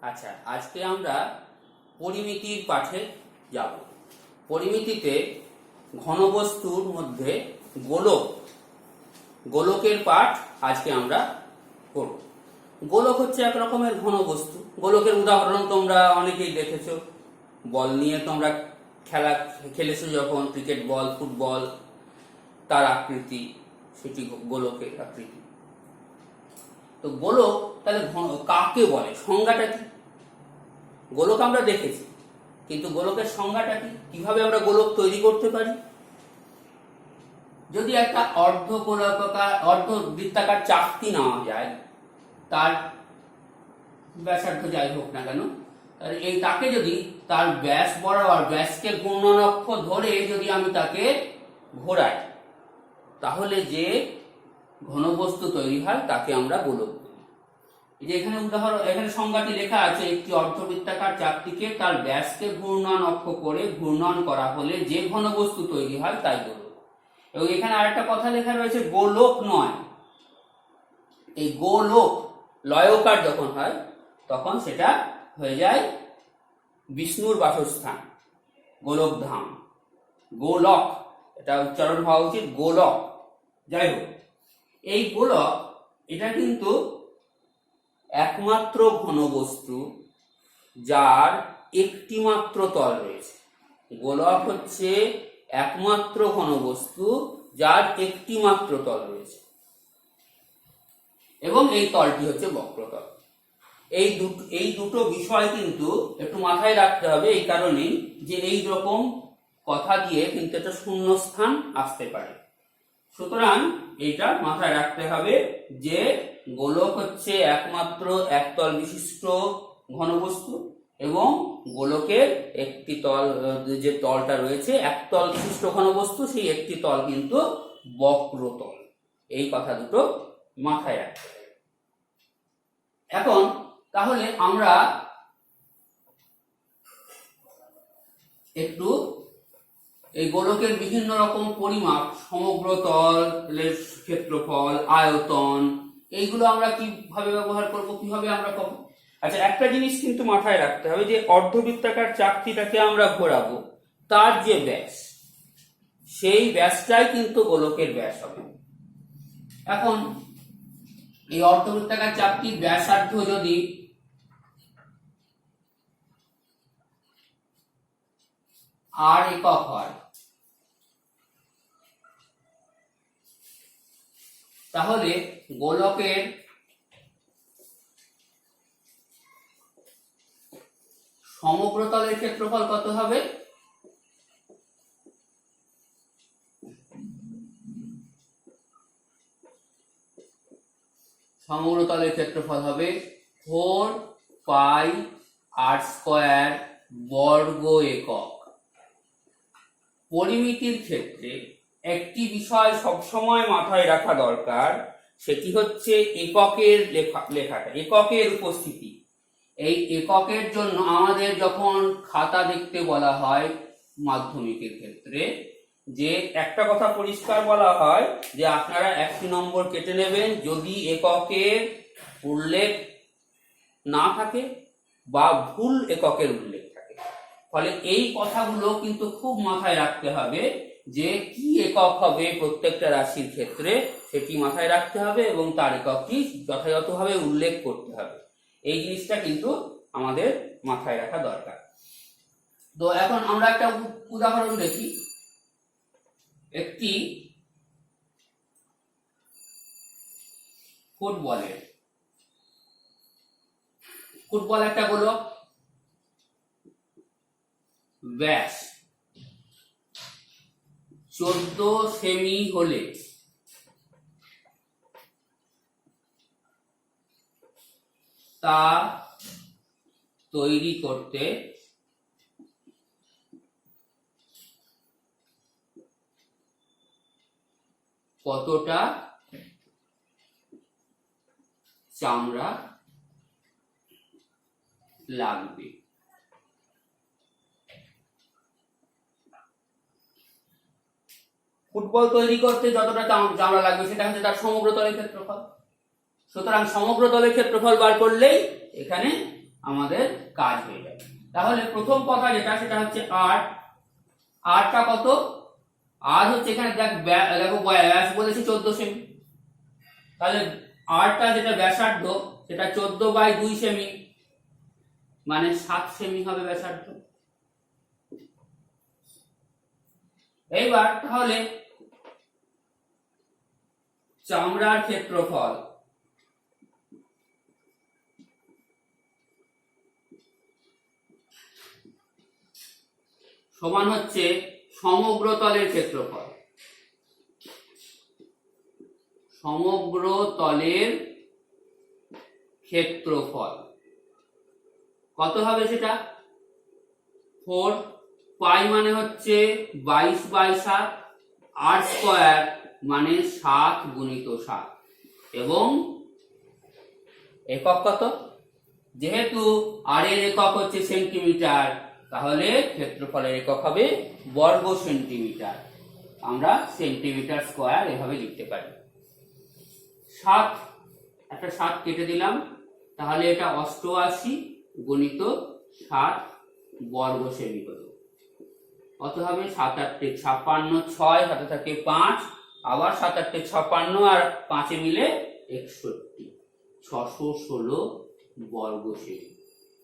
আচ্ছা, আজকে আমরা পরিমিতির পাঠে যাব। পরিমিতিতে ঘনবস্তুর মধ্যে গোলকের পাঠ আজকে আমরা করব। গোলক হচ্ছে এক রকমের ঘনবস্তু। গোলকের উদাহরণ তোমরা অনেকেই দেখেছো, বল নিয়ে তোমরা খেলেছো যখন, ক্রিকেট বল, ফুটবল, তার আকৃতি সেটি গোলকের আকৃতি। তো গোলক তাহলে কাকে বলে, সংজ্ঞাটা কি? গোলক আমরা দেখেছি, কিন্তু গোলকের সংজ্ঞাটা কি, কিভাবে আমরা গোলক তৈরি করতে পারি? যদি একটা অর্ধবৃত্তাকার চাকতি নেওয়া যায়, তার ব্যাসার্ধ যাই হোক না কেন, এই তাকে যদি তার ব্যাস বরাবর ব্যাসকে গুণনক্ষ ধরে যদি আমি তাকে ঘোরাই, তাহলে যে ঘনবস্তু তৈরি হয় তাকে আমরা গোলক বলি। এই যে এখানে এখানে সংজ্ঞাটি লেখা আছে, একটি অর্ধবৃত্তাকার চাকতিকে তার ব্যাসকে ঘূর্ণন অক্ষ করে ঘূর্ণন করা হলে যে ঘনবস্তু তৈরি হয় তাই গোলক। এবং এখানে আরেকটা কথা লেখা রয়েছে, গোলক নয়। এই গোলক লয়কার যখন হয় তখন সেটা হয়ে যায় বিষ্ণুর বাসস্থান, গোলকধাম। গোলক, এটা উচ্চারণ হওয়া উচিত গোলক। যাই হোক, এই গোলক এটা কিন্তু একমাত্র ঘনবস্তু যার একটি মাত্র তল রয়েছে। গোলক হচ্ছে একমাত্র ঘনবস্তু যার একটি মাত্র তল রয়েছে, এবং এই তলটি হচ্ছে বক্রতল। এই দুটো বিষয় কিন্তু একটু মাথায় রাখতে হবে, এই কারণেই যে এই রকম কথা দিয়ে কিন্তু একটা শূন্যস্থান আসতে পারে। সুতরাং এইটা মাথায় রাখতে হবে যে গোলক হচ্ছে একমাত্র একতল বিশিষ্ট ঘনবস্তু, এবং গোলকের একটি তল, যে তলটা রয়েছে একতল বিশিষ্ট ঘনবস্তু, সেই একটি তল কিন্তু বক্রতল। এই কথা দুটো মাথায় রাখতে হবে। এখন তাহলে আমরা একটু এই গোলকের বিভিন্ন রকম পরিমাপ, সমগ্র তলের ক্ষেত্রফল, আয়তন, এইগুলো আমরা কিভাবে ব্যবহার করব, কিভাবে আমরা পাবো? আচ্ছা, একটা জিনিস কিন্তু মাথায় রাখতে হবে, যে অর্ধবৃত্তাকার চাকতিটাকে আমরা ঘোরাবো, তার যে ব্যাস, সেই ব্যাসটাই কিন্তু গোলকের ব্যাস হবে। এখন এই অর্ধবৃত্তাকার চাকতির ব্যাসার্ধ যদি আর একক হয়, তাহলে গোলকের সমগ্র তলের ক্ষেত্রফল কত হবে? সমগ্র তলের ক্ষেত্রফল হবে 4πr² বর্গ একক। পরিমিতির ক্ষেত্রে একটি বিষয় সবসময় মাথায় রাখা দরকার, সেটি হচ্ছে এককের লেখাটা, একের উপস্থিতি। এই এককের জন্য আমাদের যখন খাতা দেখতে বলা হয় মাধ্যমিকের ক্ষেত্রে, যে একটা কথা পরিষ্কার বলা হয় যে আপনারা 1 নম্বর কেটে নেবেন যদি এককের উল্লেখ না থাকে বা ভুল এককের উল্লেখ থাকে। ফলে এই কথাগুলো কিন্তু খুব মাথায় রাখতে হবে, যে কি একক হবে প্রত্যেকটা রাশির ক্ষেত্রে সেটি মাথায় রাখতে হবে, এবং তার এককটি যথাযথভাবে উল্লেখ করতে হবে। এই জিনিসটা কিন্তু আমাদের মাথায় রাখা দরকার। তো এখন আমরা একটা উদাহরণ দেখি। একটি ফুটবল একটা গোলক, ব্যাস 14 সেমি হলে তা তৈরি করতে কতটা চামড়া লাগবে? ফুটবল তৈরি করতে যতটা চামড়া লাগবে সেটা হচ্ছে তার সমগ্র তলের ক্ষেত্রফল। সুতরাং সমগ্র তলের ক্ষেত্রফল বার করলেই এখানে আমাদের কাজ হয়ে যাবে। তাহলে প্রথম কথা যেটা সেটা হচ্ছে আরটা কত, আর হচ্ছে এখানে দেখো ব্যাস বলেছে 14 সেমি, তাহলে আরটা যেটা ব্যাসার্ধ সেটা 14/2 সেমি, মানে 7 সেমি হবে ব্যাসার্ধ। এইবার তাহলে চামড়ার ক্ষেত্রফল সমান হচ্ছে সমগ্র তলের ক্ষেত্রফল। সমগ্র তলের ক্ষেত্রফল কত হবে সেটা 4 পাই মানে হচ্ছে 22/7, আর স্কয়ার মানে 7 গুণিত 7, এবং একক কত, যেহেতু আর এর একক হচ্ছে সেন্টিমিটার, তাহলে ক্ষেত্রফলের একক হবে বর্গ সেন্টিমিটার। আমরা সেন্টিমিটার স্কয়ার এভাবে লিখতে পারি। 7, একটা 7 কেটে দিলাম, তাহলে এটা 88 গুণিত 7 বর্গ সেমি হলো। কত হবে 7 8 56, 6 হাতে থাকে 5, আবার 7 8 56 আর 5 মিলে 61, 616 বর্গ সেমি।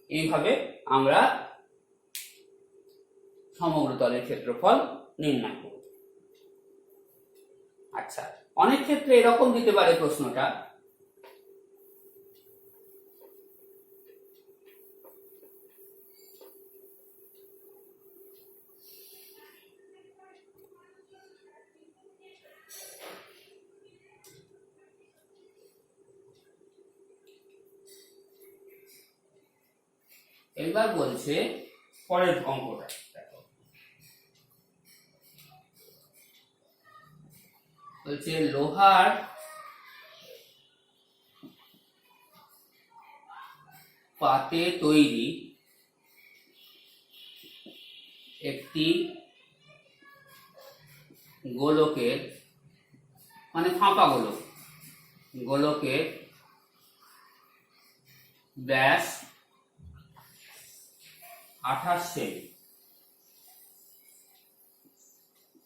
এইভাবে আমরা সমগ্র তলের ক্ষেত্রফল নির্ণয় করব। আচ্ছা, অনেক ক্ষেত্রে এরকম দিতে পারে প্রশ্নটা, এবার বলছে পরের অঙ্কটা দেখো, বলছে লোহার পাতে তৈরি একটি গোলকের, মানে ফাঁপা গোলকের ব্যাস 28 সেমি,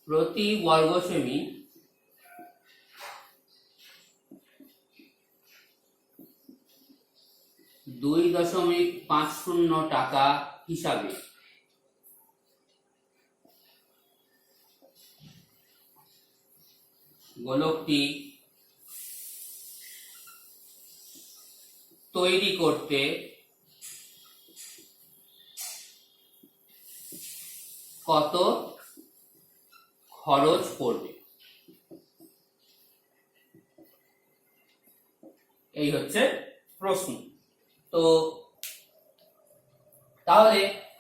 প্রতি বর্গ সেমি 2.50 টাকা হিসাবে গোলকটি তৈরি করতে কত খরচ পড়বে, এই হচ্ছে প্রশ্ন। তো তাহলে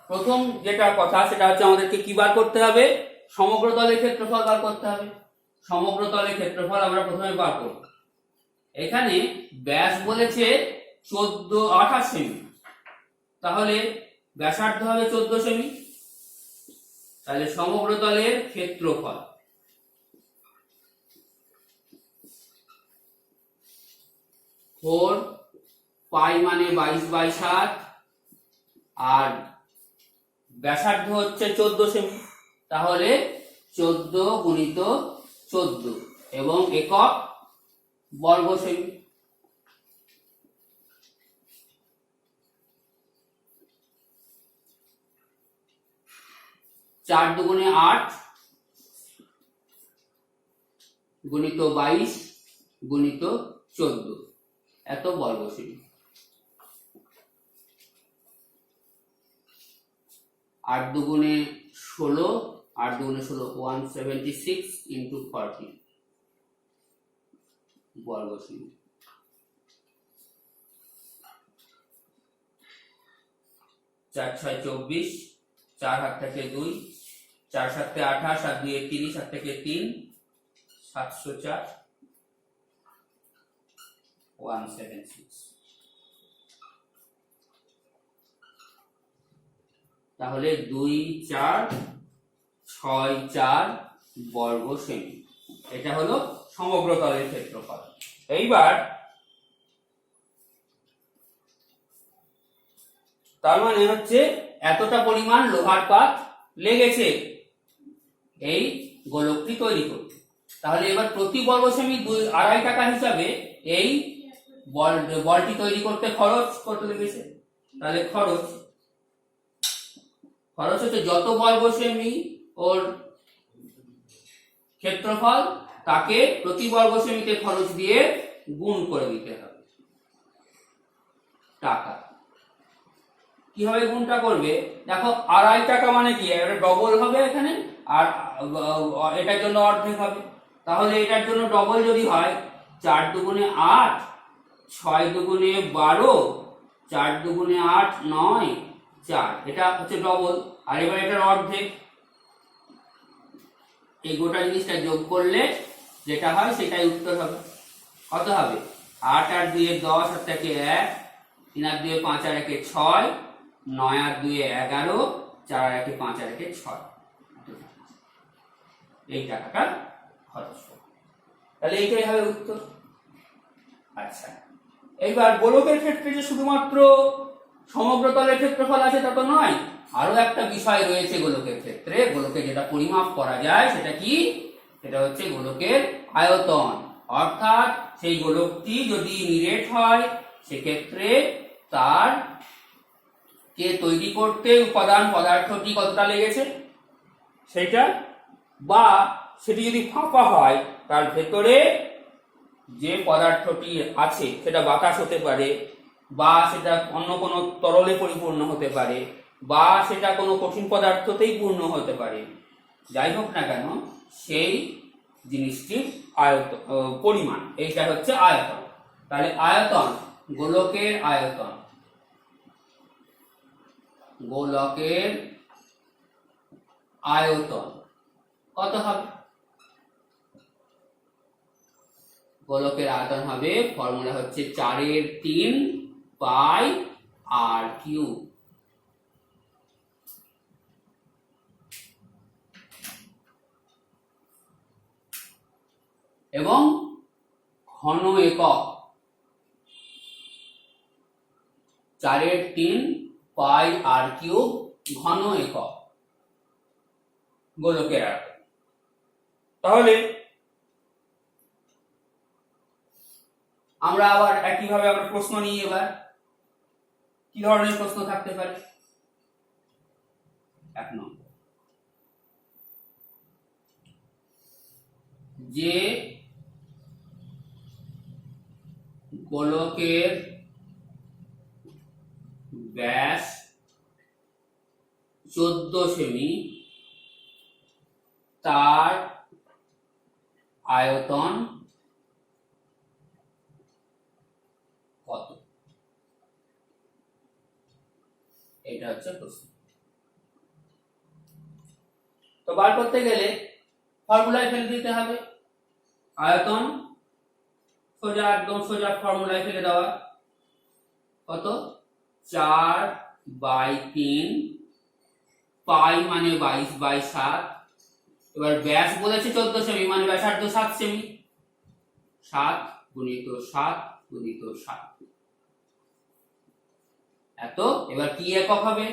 প্রথম যেটা কথা সেটা হচ্ছে আমাদেরকে কি বার করতে হবে, সমগ্র তলের ক্ষেত্রফল বার করতে হবে। সমগ্র তলের ক্ষেত্রফল আমরা প্রথমে বার করব। এখানে ব্যাস বলেছে 28 সেমি, তাহলে ব্যাসার্ধ হবে 14 সেমি, তাহলে সমগ্র তলের ক্ষেত্রফল পাই মানে 22/7, আর ব্যাসার্ধ হচ্ছে 14 সেমি, তাহলে 14 গুণিত 14, এবং একক বর্গ সেমি। চার দুগুণে 8 গুণিত 22 গুণিত 14, এত বর্গ সেমি। 8 দুগুণে 16, 8 দুগুণে 16 176 ইন্টু 40 বর্গ সেমি। 4 6 24, 4 হাত থেকে 2, 4 7 28, আর 2 30, হাত থেকে 3, 704 176। তাহলে 2 4 6 4 বর্গ সেমি, এটা হলো সমগ্র তলের ক্ষেত্রফল। এইবার তার মানে হচ্ছে এতটা পরিমাণ লোহার পাত লেগেছে এই গোলকটি তৈরি করতে। তাহলে এবার প্রতি বর্গ সেমি 2.5 টাকা হিসাবে এই বলটি তৈরি করতে খরচ কত লেগেছে। তাহলে খরচ হচ্ছে যত বর্গ সেমি ওর ক্ষেত্রফল তাকে প্রতি বর্গ সেমিতে খরচ দিয়ে গুণ করে দিতে হবে টাকা। কিভাবে গুণটা করবে দেখো, 2.5 টাকা মানে কি, এটা ডবল হবে এখানে, আর এটার জন্য অর্ধেক হবে। তাহলে এটার জন্য ডবল যদি হয় 4 দুগুণে 8, 6 দুগুণে 12, 4 দুগুণে 8, 9, 4, এটা হচ্ছে ডবল। আর এবার এটার অর্ধেক, এই গোটা জিনিসটা যোগ করলে যেটা হয় সেটাই উত্তর হবে। কত হবে? 8 আর 2 এ 10, 8 থেকে 1, 3 আর 2 এ 5 আর 1 এ 6, 9 আর 2 এ 11, 4 আর 1 এ 5 আর 1 এ 6, এই টাকাটা খরচ হবে। তাহলে এইটাই হবে উত্তর। আচ্ছা, এইবার গোলকের ক্ষেত্রে যে শুধুমাত্র সমগ্র তলের ক্ষেত্রফল আছে তা তো নয়, আরো একটা বিষয় রয়েছে গোলকের ক্ষেত্রে। গোলকে যেটা পরিমাপ করা যায় সেটা কি? সেটা হচ্ছে গোলকের আয়তন। অর্থাৎ সেই গোলকটি যদি নিরেট হয় সেক্ষেত্রে তার কে তৈরি করতে উপাদান পদার্থটি কতটা লেগেছে সেটা, বা সেটি যদি ফাঁপা হয় তার ভেতরে যে পদার্থটি আছে সেটা বাতাস হতে পারে, বা সেটা অন্য কোনো তরলে পরিপূর্ণ হতে পারে, বা সেটা কোনো কঠিন পদার্থতেই পূর্ণ হতে পারে, যাই হোক না কেন সেই জিনিসটির পরিমাণ, এইটা হচ্ছে আয়তন। তাহলে আয়তন, গোলকের আয়তন, গোলকের আয়তন কত হবে? গোলকের আয়তন হবে, ফর্মুলা হচ্ছে 4/3 পাই আর কিউব। এবং ঘন একক 4/3 পাই আর কিউব ঘন একক গোলকের আয়তন। তাহলে আমরা আবার একইভাবে আমরা প্রশ্ন নিই। এবার কি ধরনের প্রশ্ন থাকতে পারে? 1 নম্বর, যে গোলকের ব্যাস 14 সেমি তার আয়তন কত? এটা হচ্ছে প্রশ্ন। তো বার করতে গেলে ফর্মুলায় ফেলে দিতে হবে। আয়তন সোজা, একদম সোজা ফর্মুলায় ফেলে দেওয়া। কত? 4/3, পাই মানে 22/7। এবার ব্যাস বলেছে 14 সেমি, মানে ব্যাসার্ধ 7 সেমি। 7 গুণিত 7 গুণিত 7 এত। এবার কি একক হবে?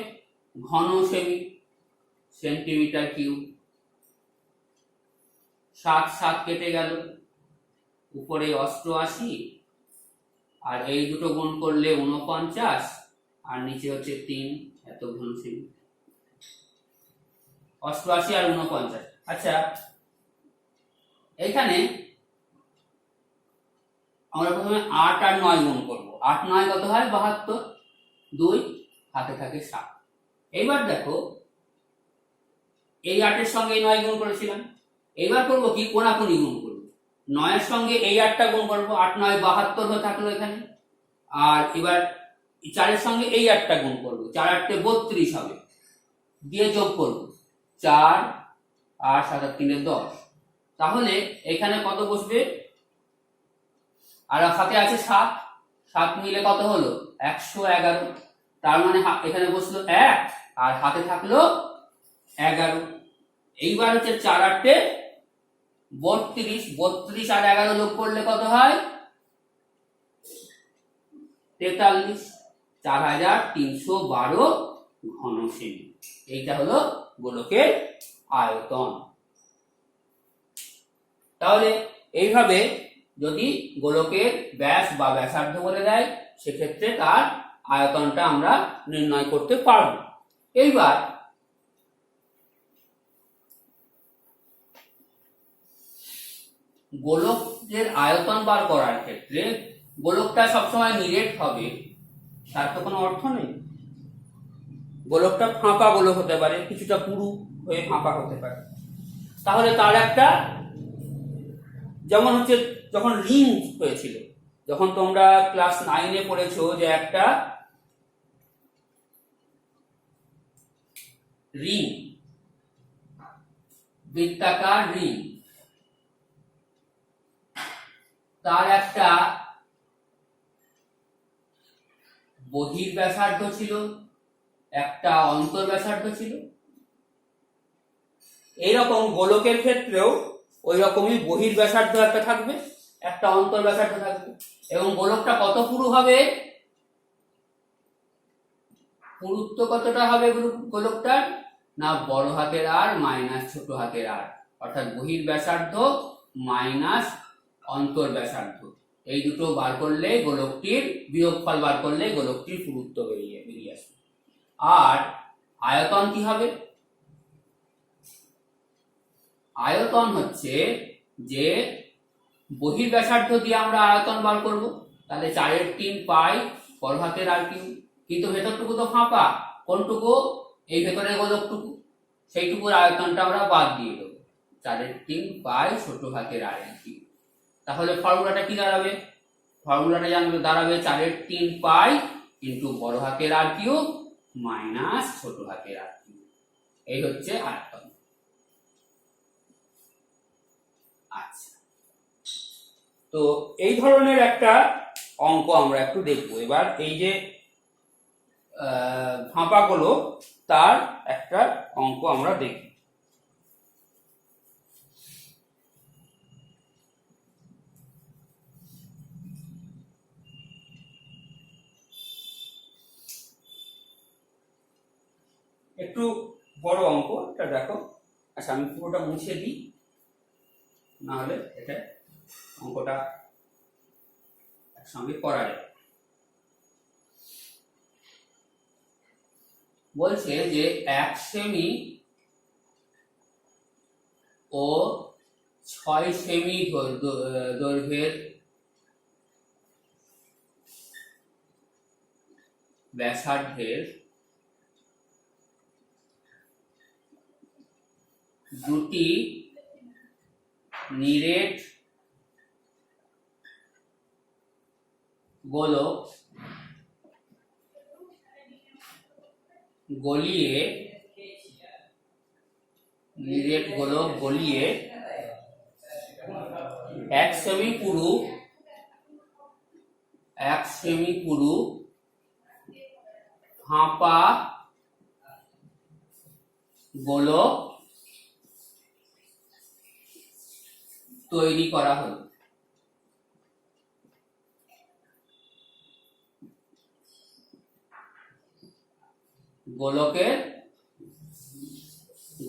ঘন সেমি, সেন্টিমিটার কিউব। 7 7 কেটে গেল, উপরে 88, আর এই দুটো গুণ করলে 49, আর নিচে হচ্ছে 3, এত ঘন সেমি। 88 আর 49। আচ্ছা, এইখানে আমরা প্রথমে 8 আর 9 গুণ করব। 8 9 কত হয়? 72, 2 হাতে থাকে 7। এইবার দেখো, এই 8 এর সঙ্গে এই 9 গুণ করেছিলাম, এইবার করব কি? কোনাকুনি গুণ করব। 9 এর সঙ্গে এই 8টা গুণ করব, 8 9 72 হয়ে থাকলো এখানে। আর এবার 4 এর সঙ্গে এই 8টা গুণ করব, 4 8 32 হবে, দিয়ে যোগ করব 4 আর 7 আর 3 10। তাহলে এখানে কত বসবে? আর সাথে আছে 7, 7 মিলে কত হলো? 111। তার মানে এখানে বসলো 1 আর হাতে থাকলো 11। এইবার হচ্ছে 4 8 32, 32 আর 11 যোগ করলে কত হয়? 43। 4312 ঘন সেমি। এইটা হলো গোলকের আয়তন। তাহলে এইভাবে যদি গোলকের ব্যাস বা ব্যাসার্ধ বলে দেয়, সেক্ষেত্রে তার আয়তনটা আমরা নির্ণয় করতে পারব। এইবার গোলকের আয়তন বার করার ক্ষেত্রে গোলকটা সবসময় নিরেট হবে তার তো কোনো অর্থ নেই। গোলকটা ফাঁপা গোলক হতে পারে, কিছুটা পুরু হয়ে ফাঁপা হতে পারে। তাহলে তার একটা, যেমন হচ্ছে যখন রিং হয়েছিল, যখন তোমরা ক্লাস 9-এ পড়েছো যে একটা রিং, বৃত্তাকার রিং, তার একটা বহির ব্যাসার্ধ ছিল, একটা অন্তর ব্যাসার্ধ ছিল। এইরকম গোলকের ক্ষেত্রেও ওই রকমই বহির ব্যাসার্ধ একটা থাকবে, একটা অন্তর ব্যাসার্ধ থাকবে। এবং গোলকটা কত পুরু হবে, পুরুত্ব কতটা হবে গোলকটার, না বড় হাতের আর মাইনাস ছোট হাতের আর, অর্থাৎ বহির ব্যাসার্ধ মাইনাস অন্তর ব্যাসার্ধ, এই দুটো বার করলে গোলকটির বিয়োগফল বার করলে গোলকটির পুরুত্ব বেরিয়ে আসবে। আর আয়তন কি হবে, আয়তন হচ্ছে যে বহির ব্যাসার্ধ দিয়ে আমরা আয়তন বার করব, তাহলে 4/3 পাই বড় হাতের আর কিউ, কিন্তু ভেতরটুকু তো ফাঁপা, কোনটুকু, এই ভেতরের গোলকটুকু, সেইটুকুর আয়তনটা আমরা বাদ দিয়ে দেবো, 4/3 পাই ছোট হাতের আর কিউ। তাহলে ফর্মুলাটা কি দাঁড়াবে, ফর্মুলাটা দাঁড়াবে 4/3 পাই ইন্টু বড় হাতের আর কিউ মাইনাস ছোট হাতের আর কিউ। এই হচ্ছে আয়তন। আচ্ছা, তো এই ধরনের একটা অঙ্ক আমরা একটু দেখবো এবার। এই যে ফাঁপা গোলক, তার একটা অঙ্ক আমরা দেখব। একটু বড় অঙ্ক এটা, দেখো। আচ্ছা, আমি পুরোটা মুছে দিই, না হলে এটা অঙ্কটা একসঙ্গে করা যায়। বলছে যে 1 সেমি ও 6 সেমি দৈর্ঘ্যের ব্যাসার্ধের দুটি নিরেট গোলক গলিয়ে 1 সেমি পুরু ফাঁপা গোলক তৈরি করা হলো।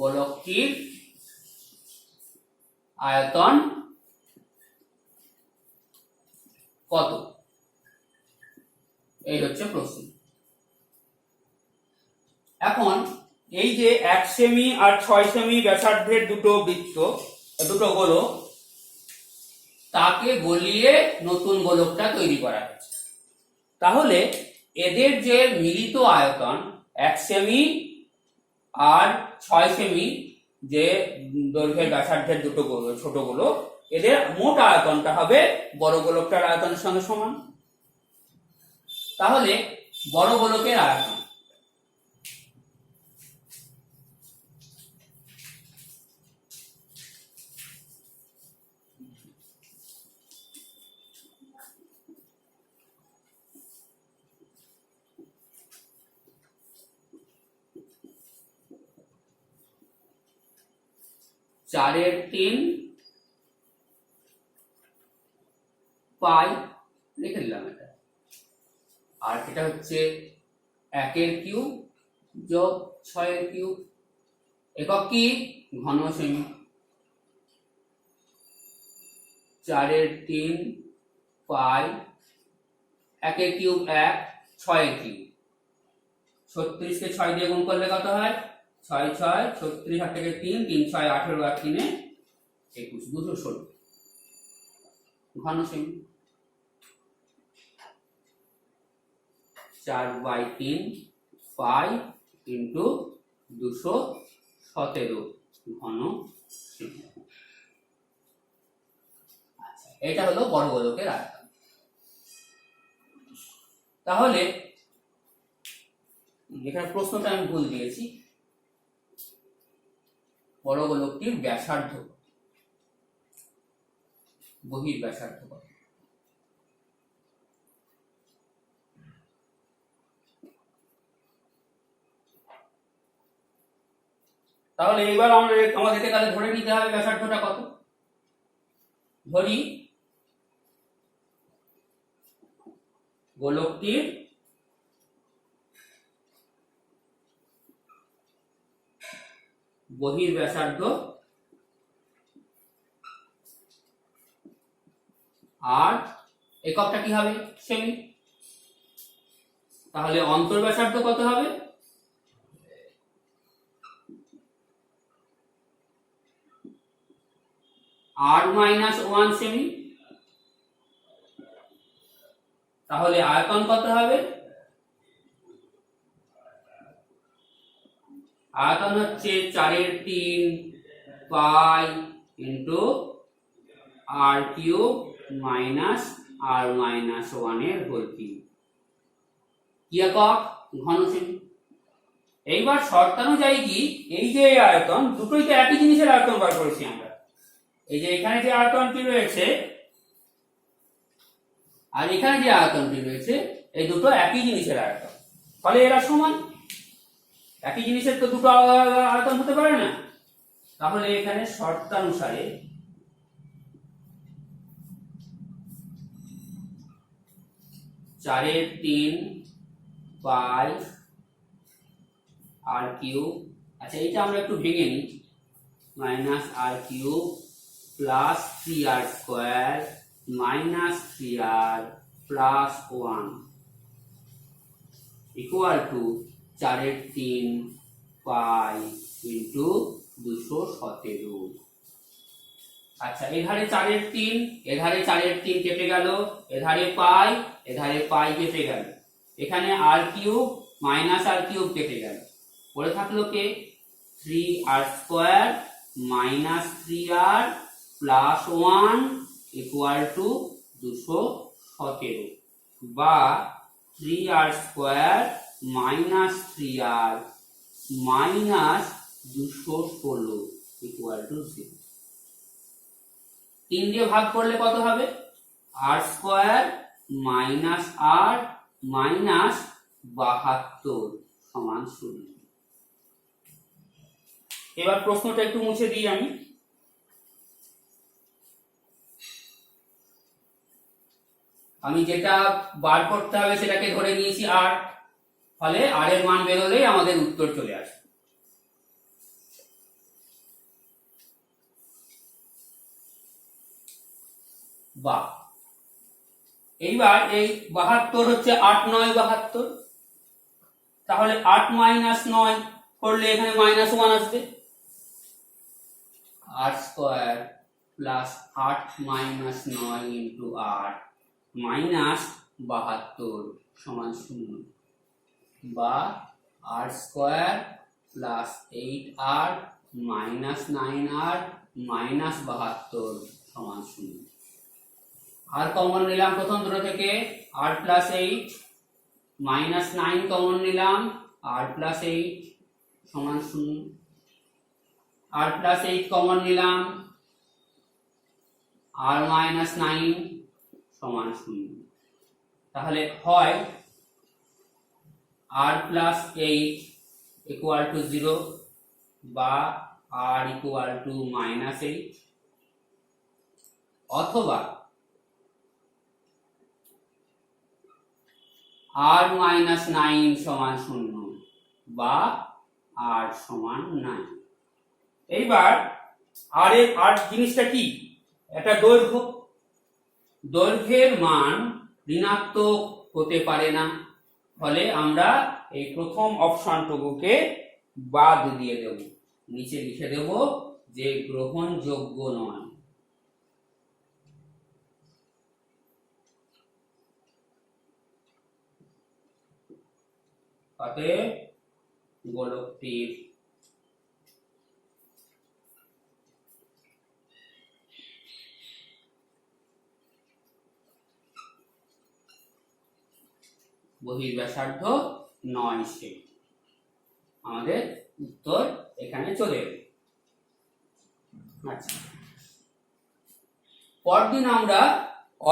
গোলকটির আয়তন কত, এই হচ্ছে প্রশ্ন। এখন এই যে 1 সেমি আর 6 সেমি ব্যাসার্ধের দুটো গোলক, তাকে গলিয়ে নতুন গোলকটা তৈরি করা হয়েছে। তাহলে এদের যে মিলিত আয়তন 1 সেমি আর 6 সেমি যে দৈর্ঘ্যের ব্যাসার্ধের দুটো ছোট গোলক, এদের মোট আয়তনটা হবে বড় গোলকটার আয়তনের সঙ্গে সমান। তাহলে বড় গোলকের আয়তন, চারের 3 পাই লিখে দিলাম, এটা আর এটা হচ্ছে 1 এর কিউব যোগ 6 এর কিউব। একক কি? ঘন সেমি। 4 এর 3 পাই, 1 এর কিউব 1, 6 এর কিউব। 36 কে 6 দিয়ে গুণ করলে কত হয়? 6 6 36, 8 থেকে 3, 3 6 18, আর 3 21, 216 ঘন সেমি। 4/3 পাই ইন্টু 217 ঘন সেমি। আচ্ছা, এটা হলো বড় গোলকের আয়তন। তাহলে এখানে প্রশ্নটা আমি ভুল দিয়েছি, বড় গোলকটির ব্যাসার্ধ, বহির ব্যাসার্ধ কত? তাহলে এবার আমাদেরকে তাহলে ধরে নিতে হবে ব্যাসার্ধটা কত। ধরি গোলকটির বহির ব্যাসার্ধ আর এককটা কি হবে? সেমি। তাহলে অন্তর ব্যাসার্ধ কত হবে? r-1 semi. তাহলে আয়তন কত হবে? আয়তন হচ্ছে 4 এর 3 pi into r cube minus r-1 এর হোল কিউব। কি একক? ঘন সেমি। এইবার শর্তানুযায়ী কি, এই যে আয়তন দুটোই তো একই জিনিসের আয়তন বার করেছি আমরা। এই যে এখানে যে আয়তনটি রয়েছে আর এখানে যে আয়তনটি রয়েছে, এই দুটো একই জিনিসের আয়তন, ফলে এরা সমান। একই জিনিসের তো দুটো আয়তন হতে পারে না। তাহলে এখানে শর্তানুসারে চারের 3 পাই আর কিউব, আচ্ছা এটা আমরা একটু ভেঙে নিই, minus r cube plus 3r square minus 3r plus 1 equal to 4 এর 3 পাই ইন্টু 217। আচ্ছা, এধারে 4 এর 3, এধারে 4 এর 3 কেটে গেল, এধারে পাই কেটে গেল, এখানে আর কিউব মাইনাস আর কিউব কেটে গেল, পড়ে থাকলো কে? 3r square minus 3r plus 1 equal two 217, বা 3r square minus 3r minus 216 equal to 0। 3 দিয়ে ভাগ করলে কত হবে? r square minus r minus 72 সমান 0। এবার প্রশ্নটা একটু মুছে দিই আমি যেটা বার করতে হবে সেটাকে ধরে নিয়েছি r, ফলে r এর মান বেরোলেই আমাদের উত্তর চলে আসবে। বা এইবার এই 72 হচ্ছে 8 9 72, তাহলে 8 মাইনাস 9 করলে এখানে মাইনাস 1 আসবে। r square plus 8 minus 9 into 8 minus 72 সমান 0, বা r square plus 8r minus 9r minus 72 সমান 0। আর কমন নিলাম প্রথম দুটো থেকে, r প্লাস 8 মাইনাস 9 কমন নিলাম, r প্লাস 8 সমান 0। r প্লাস 8 কমন নিলাম, r মাইনাস 9 সমান 0। তাহলে হয় r প্লাস 8 ইকুয়াল টু 0, বা r ইকুয়াল টু মাইনাস 8, অথবা r মাইনাস 9 সমান 0 বা r সমান 9। এইবার আর জিনিসটা কি, একটা দৈর্ঘ্যের মান ঋণাত্মক হতে পারে না, ফলে আমরা এই প্রথম অপশনটুকুকে বাদ দিয়ে দেব, নিচে লিখে দেব যে গ্রহণযোগ্য নয়। অতএব গোলকটির বহির্ব্যাসার্ধ 9 সেমি। আমাদের উত্তর এখানে চলে এলো। আচ্ছা, পরদিন আমরা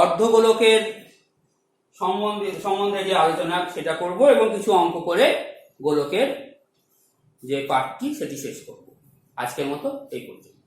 অর্ধগোলকের সম্বন্ধে যে আলোচনা সেটা করব এবং কিছু অঙ্ক করে গোলকের যে পাঠটি সেটি শেষ করব। আজকের মতো এই পর্যন্ত।